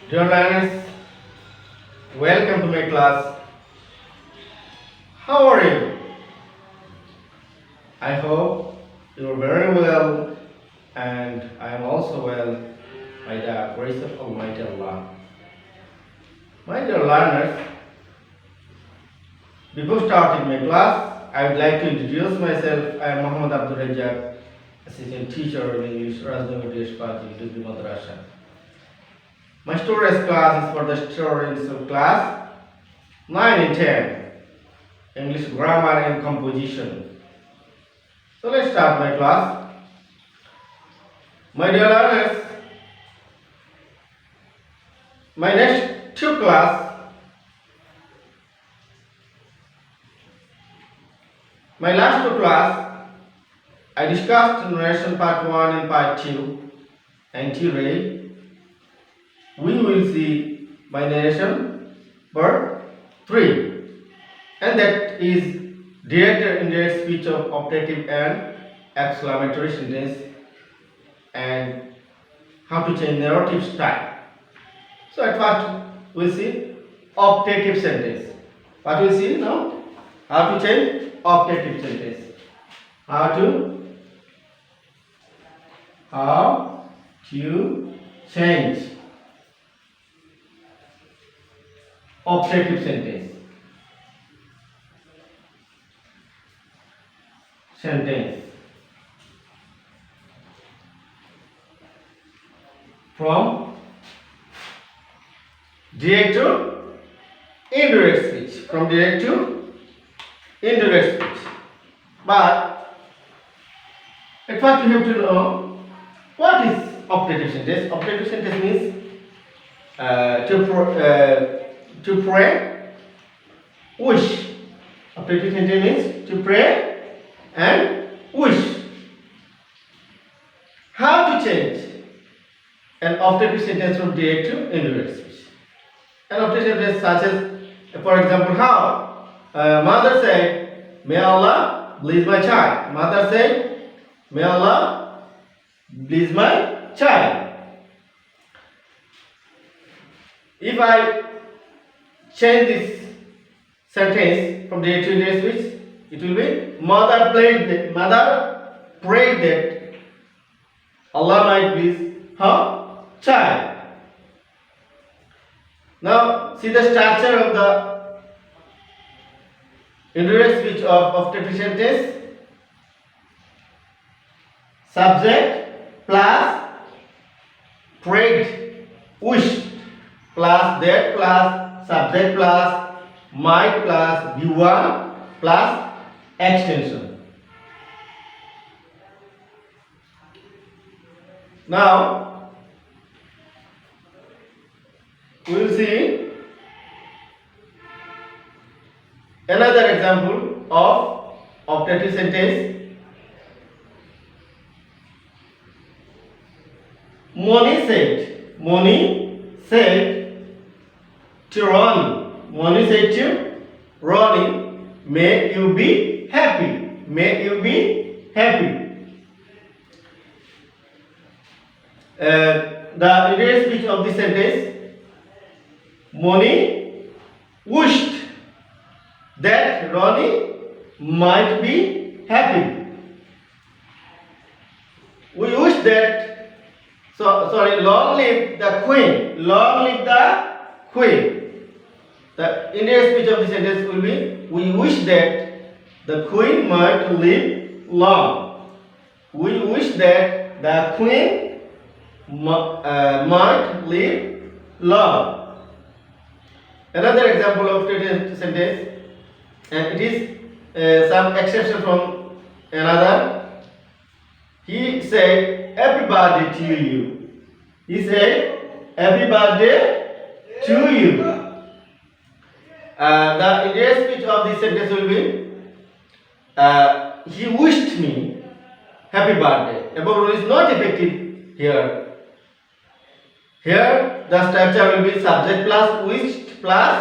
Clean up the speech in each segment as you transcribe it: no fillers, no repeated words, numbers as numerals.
Dear learners, welcome to my class. How are you? I hope you are very well, and I am also well by the grace of Almighty Allah. My dear learners, before starting my class, I would like to introduce myself. I am Muhammad Abdul Rajab, assistant teacher in English, Rajdhani Party, Degree Madrasa. My students' class is for the students of class 9 and 10, English grammar and composition. So let's start my class. My dear learners, my next two class, my last two class, I discussed narration part 1 and part 2, and today we will see my narration part 3, and that is direct and indirect speech of optative and exclamatory sentence and how to change narrative style. So at first we'll see optative sentence. What we'll see now? How to change optative sentence. How to change optative sentence from direct to indirect speech. From direct to indirect speech. But at first you have to know what is optative sentence. Optative sentence means to pray, wish. Optative sentence means to pray and wish. How to change an optative sentence from direct to indirect speech? An optative sentence such as, for example, how mother said, "May Allah bless my child." Mother said, "May Allah bless my child." If I change this sentence from direct to indirect speech, it will be mother prayed that Allah might bless her child. Now see the structure of the indirect speech of optative sentence. Subject plus prayed, wished, plus that plus subject plus might plus V1 plus extension. Now we will see another example of optative sentence. Moni said to Ronnie. Moni said to Ronnie, "May you be happy. May you be happy." The indirect speech of this sentence, Moni wished that Ronnie might be happy. We wish that, long live the queen. Long live the queen. The indirect speech of the sentence will be, we wish that the queen might live long. We wish that the queen might live long. Another example of optative sentence, and it is some exception from another. He said, "Happy birthday to you." He said, "Happy birthday to you." The indirect speech of this sentence will be, he wished me happy birthday. Above rule is not effective here. Here the structure will be subject plus wished plus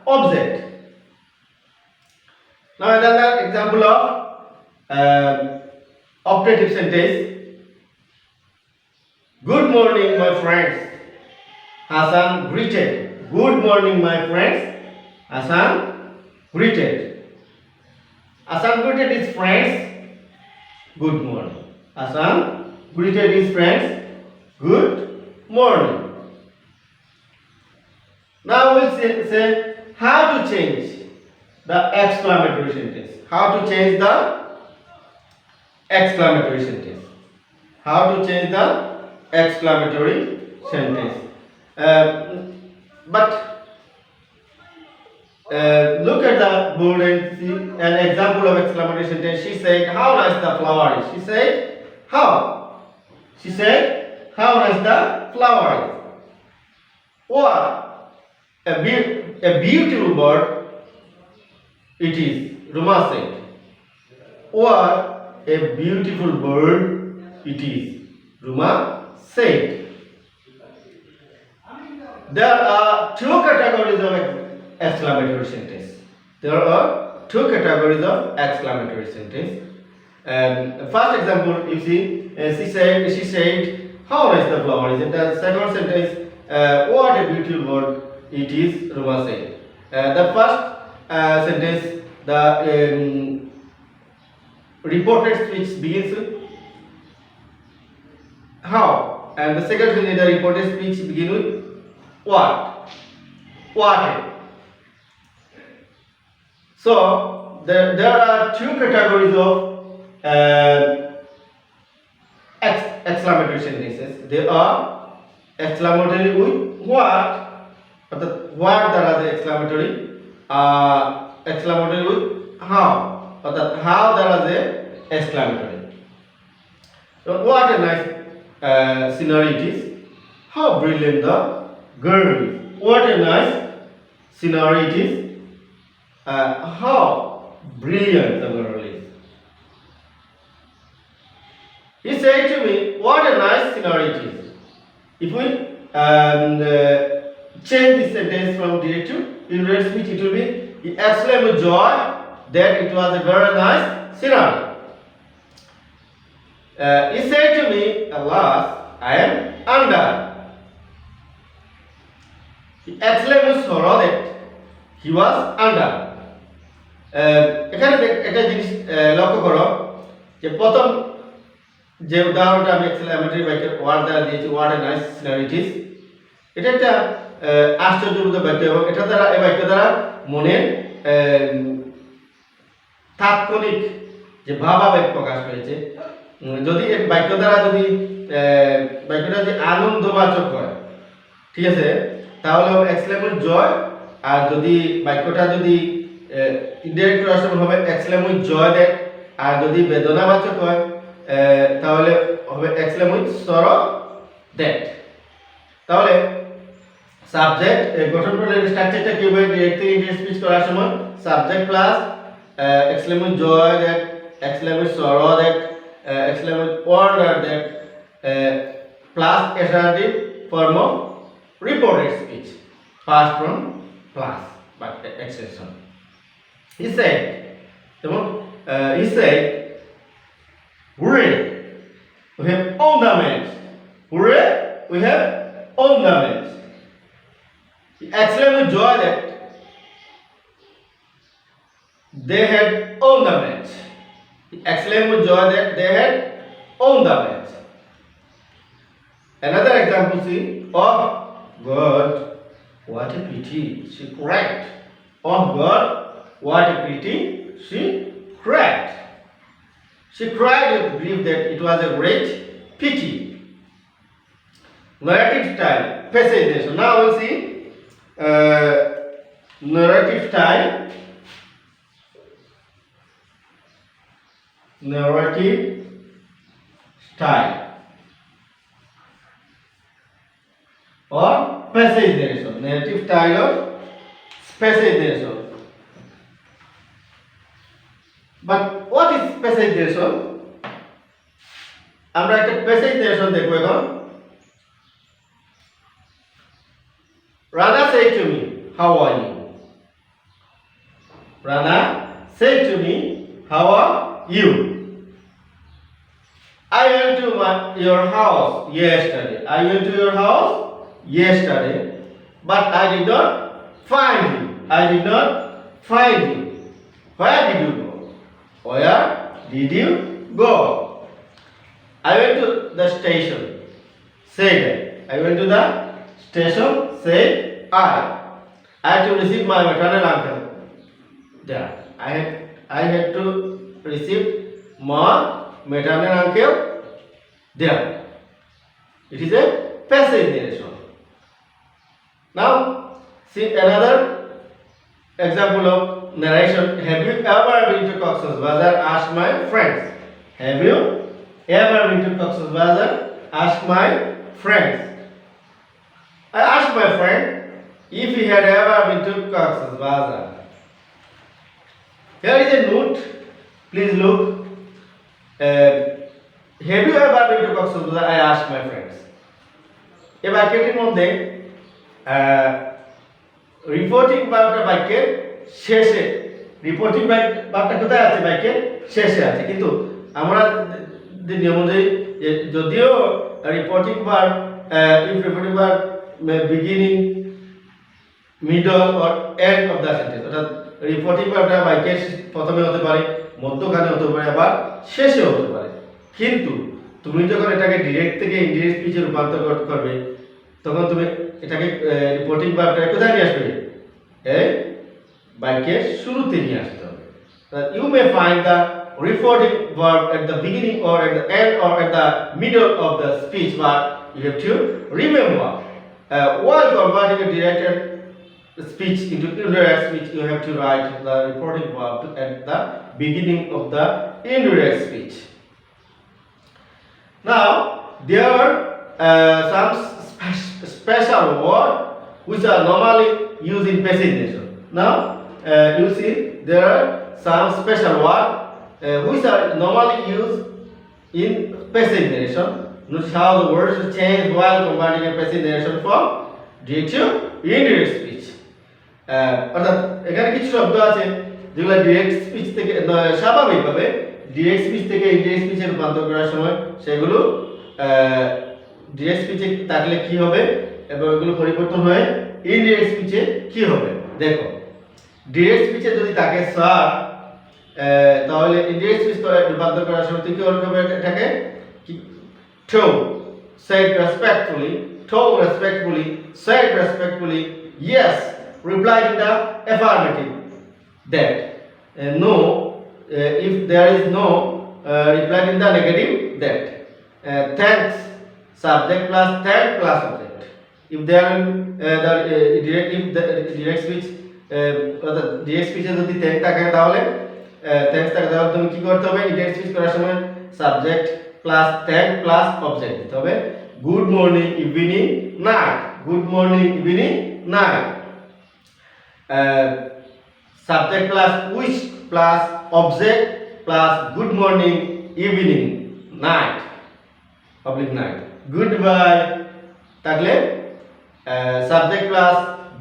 object. Now another example of optative sentence. Good morning, my friends. Hassan greeted. Good morning, my friends. Hassan greeted. Hassan greeted his friends. Good morning. Hassan greeted his friends. Good morning. Now we'll say how to change the exclamatory sentence. How to change the exclamatory sentence. How to change the exclamatory sentence. But look at the board and see an example of exclamatory sentence. She said, "How nice the flower is." She said, "How?" She said, "How nice the flower is." Or a beautiful bird it is. Ruma said. Or a beautiful bird it is. Ruma said. There are two categories of exclamatory sentence. There are two categories of exclamatory sentence. First example, you see, she said, "How nice the flower is." In the second sentence, "What a beautiful bird it is," Ruma said. The first sentence, the reported speech begins with "how," and the second sentence, the reported speech begins with what? What? So there are two categories of exclamatory sentences. They are exclamatory with what, but the what দ্বারা যে exclamatory, exclamatory with how, অর্থাৎ how দ্বারা যে exclamatory. So what a nice scenery it is. How brilliant the girl is. What a nice scenery it is. How brilliant the girl is. He said to me, "What a nice scenery it is." If we change this sentence from direct to indirect speech, it will be, he exclaimed with joy that it was a very nice scenery. He said to me, "Alas, I am under." He exclaimed with sorrow that he was under. এখানে একটা জিনিস লক্ষ্য করো যে প্রথম যে উদাহরণটা আমি এক্সক্লেমেটরি বাক্যের ওয়ার্ড দ্বারা দিয়েছি, "what a nice scenery it is", এটা একটা আশ্চর্যবোধক বাক্য এবং এটা দ্বারা এই বাক্য দ্বারা মনের তাৎক্ষণিক যে ভাবাবেগ প্রকাশ পেয়েছে। যদি এই বাক্য দ্বারা যদি বাক্যটা যদি আনন্দবাচক হয়, ঠিক আছে, তাহলে হবে এক্সক্লেমেটরি জয়। আর যদি বাক্যটা যদি ইনডাইরেক্ট ট্রান্সফর্ম হবে এক্সক্লেমেটরি জয় দ্যাট। আর যদি বেদনাবাচক হয় তাহলে হবে এক্সক্লেমেটরি সরো দ্যাট। তাহলে সাবজেক্ট গঠন প্রণালীর স্ট্রাকচারটা কি হবে? ডিরেক্ট থেকে ইনডাইরেক্ট স্পিচ করার সময় subject plus exclamatory joy that, exclamatory sorrow that, exclamatory wonder that, plus assertive form of reported speech, past from plus by extension. He said, "Hooray, we have won the match. Hooray, we have won the match." He exclaimed with joy that they had won the match. He exclaimed with joy that they had won the match. Another example, see, "Oh God, what a pity," she cried. "Oh God, what a pity," she cried. She cried with grief that it was a great pity. Narrative style, passage there. So now we'll see narrative style. Narrative style or passage narration. Narrative style or passage narration. But what is passage narration? আমরা একটা passage narration দেখব এখন। Rana said to me, "How are you?" Rana said to me, "How are you?" "I went to your house yesterday." I went to your house yesterday, but I did not find you. I did not find you. Where did you go? Where did you go? I went to the station. Said I. I went to the station. Said I. I had to receive my maternal uncle there. I had to receive my maternal uncle there. It is a passive narration. Now, see another example of narration. Have you ever been to Cox's Bazar? Ask my friends. Have you ever been to Cox's Bazar? Ask my friends. I asked my friend if he had ever been to Cox's Bazar. Here is a note. Please look. Have you ever been to Cox's Bazar? I asked my friends. এই বাক্যটির মধ্যে reporting ভার্বটা বাক্যের শেষে, reporting ভার্বটা কোথায় আছে? বাক্যের শেষে আছে। কিন্তু আমরা নিয়ম অনুযায়ী যদিও reporting verb if reporting verb beginning, middle or end of the sentence, অর্থাৎ রিপোর্টিং ভার্বটা বাক্যের প্রথমে হতে পারে, মধ্যখানে হতে পারে, আবার শেষে হতে পারে। কিন্তু তুমি যখন এটাকে ডিরেক্ট থেকে ইনডিরেক্ট স্পিচে রূপান্তর করবে, তখন তুমি এটাকে রিপোর্টিং ভার্বটা কোথায় নিয়ে আসবে? এই বাক্যের শুরুতে নিয়ে আসতে হবে। You may find the reporting verb at the beginning or at the end or at the middle of the speech, but you have to remember while converting a directed speech into indirect speech, you have to write the reporting verb at the beginning of the indirect speech. Now, there are some special words which are normally used in passive narration. Now, you see there are some special words which are normally used in passive narration. Notice how the words change while converting a passive narration from direct to indirect speech. অর্থাৎ এখানে কিছু শব্দ আছে যেগুলো direct speech থেকে স্বাভাবিকভাবে direct speech থেকে indirect স্পিচে রূপান্তর করার সময় সেগুলো ডিরেক্ট স্পিচে থাকলে কি হবে এবং এগুলো পরিবর্তন হয়ে ইনডিরেক্ট স্পিচে কি হবে। দেখো, ডিরেক্ট স্পিচে যদি থাকে স্যার, তাহলে ইনডিরেক্ট স্পিচ রূপান্তর করার সময় কি হবে? এটাকে told, said respectfully, told respectfully, said respectfully, yes, replied in the affirmative, that no, if there is no, replied in the negative, that thanks, subject plus thank plus object. If there if the direct speech direct speech যদি thank থাকে তাহলে thanks থাকে, তাহলে তুমি কি করতে হবে? Indirect speech করার সময় subject plus thank plus object দিতে হবে। Good morning, evening, night. Good morning, evening, night. Subject plus which plus object plus good morning, evening, night, public night. Good bye থাকলে subject plus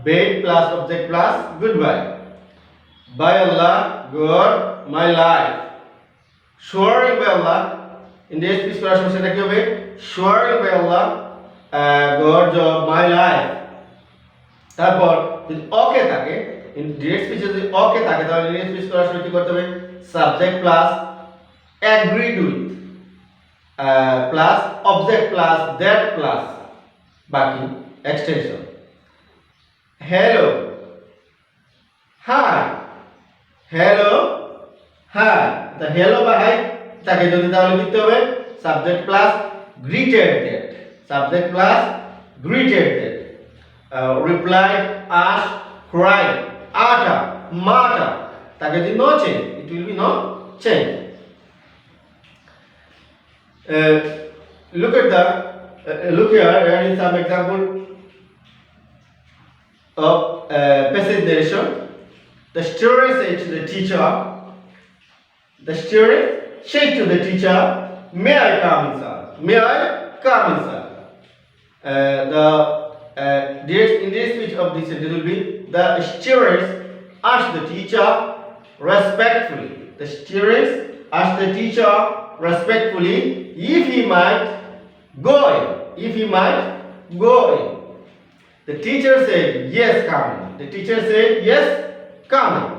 bade plus object plus good bye. By Allah, God, my life. Swearing by Allah, indirect speech করার সময় সেটা কি হবে? Swearing by Allah, God, job, my life. তারপর যদি ওকে থাকে, direct স্পিচে যদি ওকে থাকে, তাহলে ইনডিরেক্ট স্পিচ করার সময় কি করতে হবে? Subject plus agreed with plus object plus that plus বাকি extension. Hello, hi. Hello, hi. তা হ্যালো বা হাই তাকে যদি তাহলে লিখতে হবে subject plus greeted that, subject plus greeted that. Replied, ask, cried, আটা, মাটা তাকে যদি no change, it will be no change. Look here. Here is some example of passive narration. The student said to the teacher. The student said to the teacher, "May I come in, sir? May I come in, sir?" The indirect speech of this sentence will be: the students asked the teacher respectfully. The students asked the teacher respectfully if he might go in. If he might go in. The teacher said, yes, come in. The teacher said, yes, come in.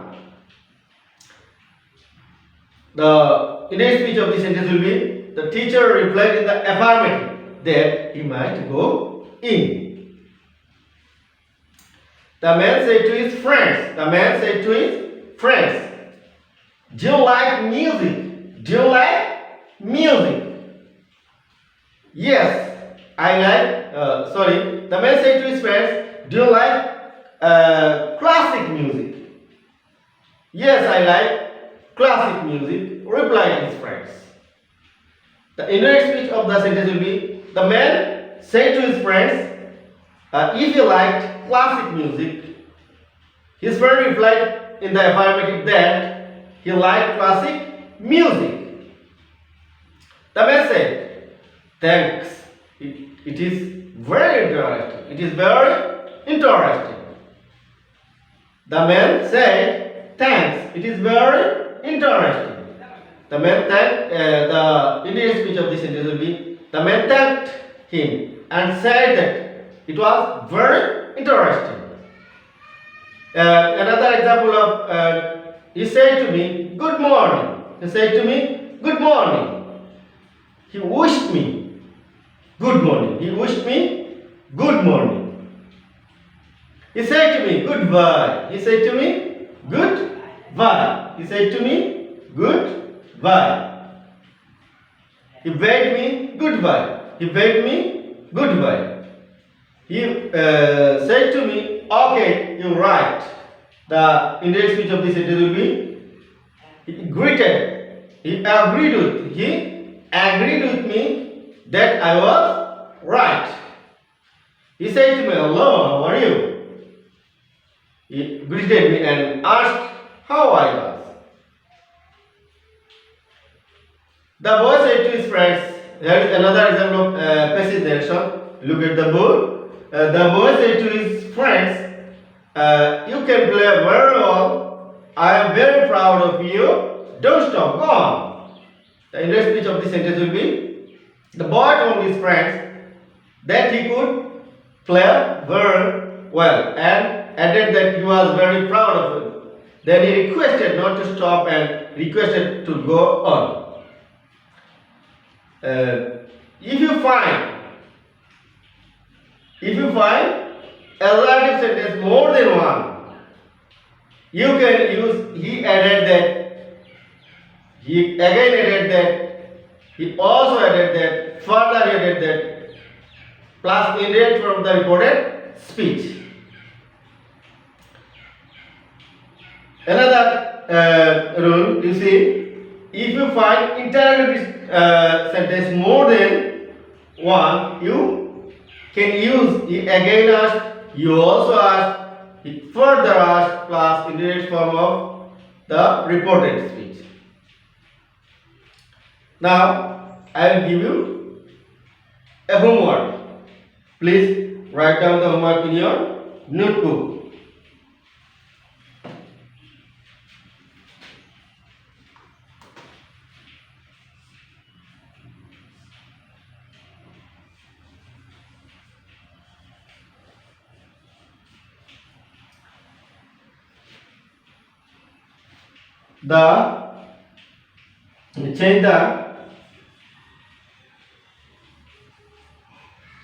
The indirect speech of this sentence will be, the teacher replied in the affirmative that he might go in. The man said to his friends, do you like music? Do you like music? Yes, I like, the man said to his friends, do you like classic music? Yes, I like classic music, replied his friends. The indirect speech of the sentence will be, the man said to his friends, if he liked classic music. His friend replied in the affirmative that he liked classic music. The man said, thanks. It is very interesting. It is very interesting. The man said, thanks. It is very interesting. The man thanked, the indirect speech of this sentence will be, the man thanked him and said that it was very interesting. Another example of, he said to me, good morning. He said to me, good morning. He wished me good morning. He wished me good morning. He said to me, goodbye. He said to me, goodbye. He said to me, goodbye. He bade me goodbye. He bade me goodbye. He said to me, okay, you're right. The indirect speech of this sentence will be, he agreed with me that I was right. He said to me, hello, how are you? He greeted me and asked how I was. The boy said to his friends, here is another example of passive narration. Look at the board. The boy said to his friends, you can play very well. I am very proud of you. Don't stop, go on. The indirect speech of this sentence will be, the boy told his friends that he could play very well and added that he was very proud of it. Then he requested not to stop and requested to go on. If you find a relative sentence more than one, you can use he also added that, further he added that, plus indirect from the reported speech. Another rule, you see, if you find interrogative sentence more than one, you can use he again asked, you also asked, he further asked, plus indirect form of the reported speech. Now, I will give you a homework. Please write down the homework in your notebook.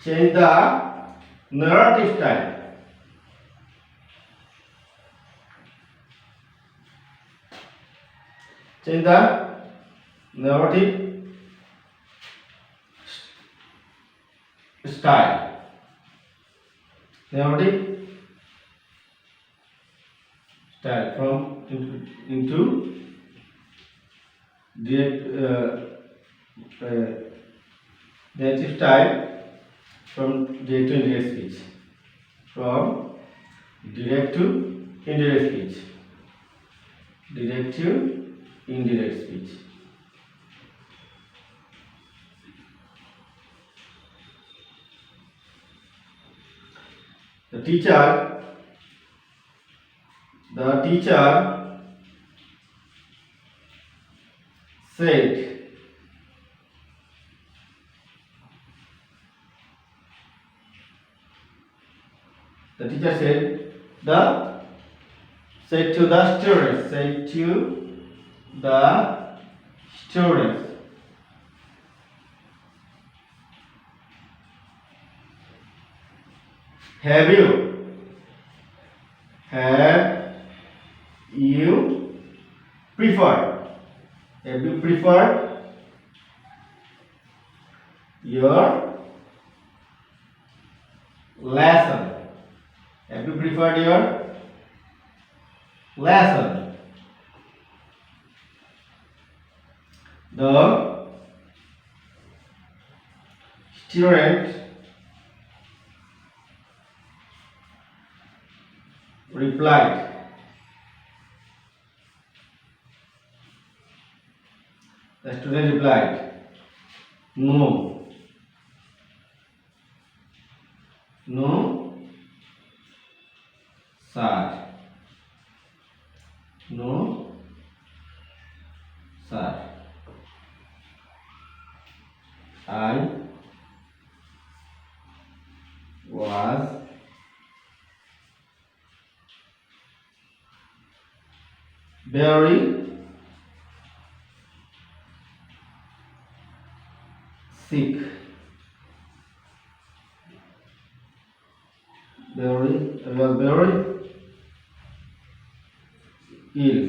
Change the narrative style. Change the narrative style. Narrative style from into narrative style from direct to indirect speech. From direct to indirect speech. Direct to indirect speech. The teacher said, teacher said to the students. Have you preferred? Have you preferred your lesson? Have you preferred your lesson? The student replied. The student replied, No, sir. No, sir. I was very sick. I was very ill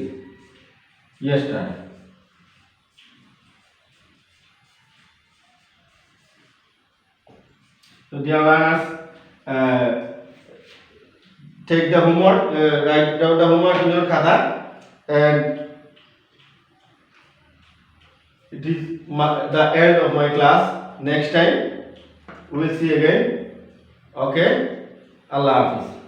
yesterday. So dear learners, take the homework, write down the homework in your khata, and it is the end of my class. Next time we will see again. Okay, Allah Hafiz.